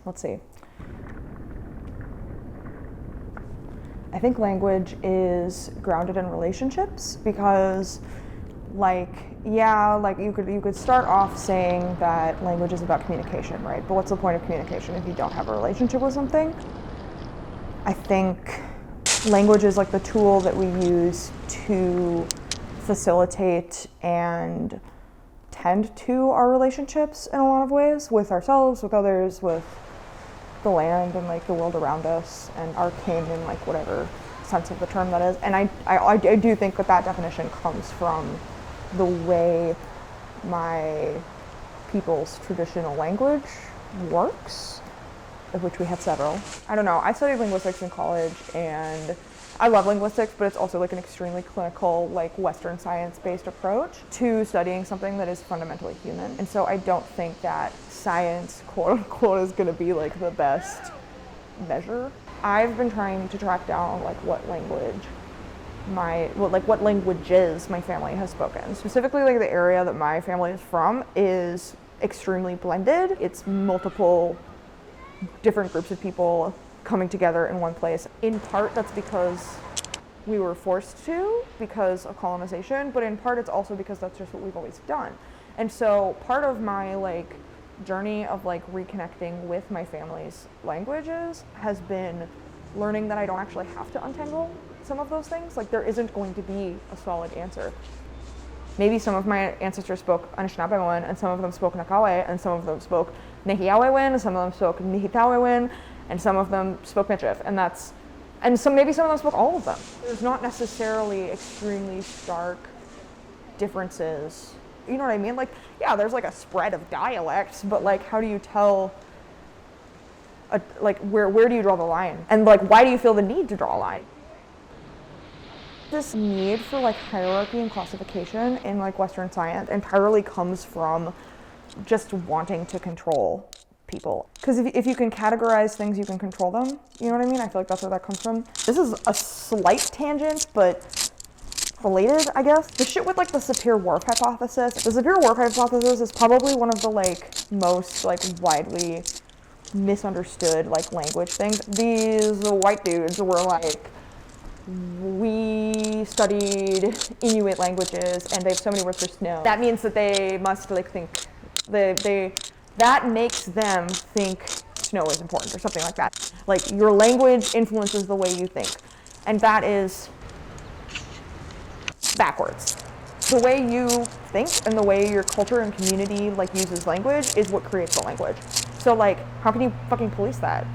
let's see. I think language is grounded in relationships because like you could start off saying that language is about communication, right? But what's the point of communication if you don't have a relationship with something? I think language is like the tool that we use to facilitate and tend to our relationships in a lot of ways, with ourselves, with others, with the land and like the world around us, and our kin in like whatever sense of the term that is. And I do think that definition comes from the way my people's traditional language works, of which we have several. I don't know, I studied linguistics in college and I love linguistics, but it's also like an extremely clinical, like Western science-based approach to studying something that is fundamentally human. And so I don't think that science, quote unquote, is gonna be like the best measure. I've been trying to track down like what languages my family has spoken. Specifically, like the area that my family is from is extremely blended. It's multiple different groups of people coming together in one place. In part, that's because we were forced to because of colonization, but in part it's also because that's just what we've always done. And so part of my like journey of like reconnecting with my family's languages has been learning that I don't actually have to untangle some of those things. Like there isn't going to be a solid answer. Maybe some of my ancestors spoke Anishinaabemowin, and some of them spoke Nakawe, and some of them spoke Nehiawewin, and some of them spoke Nihitawewin, and some of them spoke Michif, maybe some of them spoke all of them. There's not necessarily extremely stark differences. You know what I mean? Like, yeah, there's like a spread of dialects, but like, how do you tell? Like, where do you draw the line? And like, why do you feel the need to draw a line? This need for like hierarchy and classification in like Western science entirely comes from just wanting to control people. Because if you can categorize things, you can control them. You know what I mean? I feel like that's where that comes from. This is a slight tangent, but related, I guess. The shit with like the Sapir-Whorf hypothesis. The Sapir-Whorf hypothesis is probably one of the like most like widely misunderstood like language things. These white dudes were like, we studied Inuit languages and they have so many words for snow. That means that they must like think, that makes them think snow is important or something like that. Like your language influences the way you think. And that is backwards. The way you think and the way your culture and community like uses language is what creates the language. So like, how can you fucking police that?